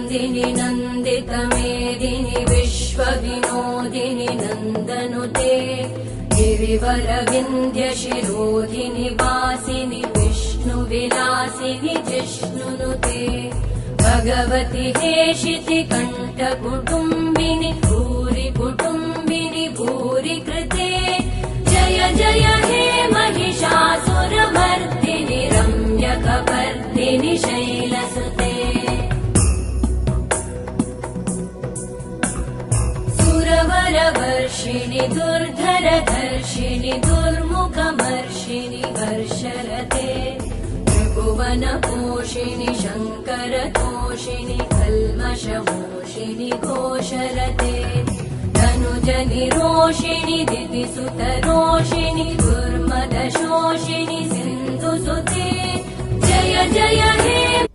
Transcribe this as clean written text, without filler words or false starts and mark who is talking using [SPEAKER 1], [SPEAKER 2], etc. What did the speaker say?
[SPEAKER 1] नन्दिनि नन्दितमेदिनि विश्वविनोदिनि नन्दनुते गिरिवरविन्ध्यशिरोधिनि वासिनि विष्णुविलासिनि जिष्णुनुते भगवति हेशिति कण्ठकुटुम्बिनि भूरि कुटुम्बिनि भूरि कृते जय जय हे महिषासुरमर्दिनि रम्यकपर्दिनि शैलसुते सुरवरवर्षिणि दुर्धरधर्षिणि दुर्मुखमर्षिणि हर्षरते त्रिभुवनपोषिणि शङ्करतोषिणि कल्मषमोषिणि घोषरते धनुजनिरोषिणि दितिसुतरोषिणि दुर्मदशोषिणि सिन्धुसुते जय जय हे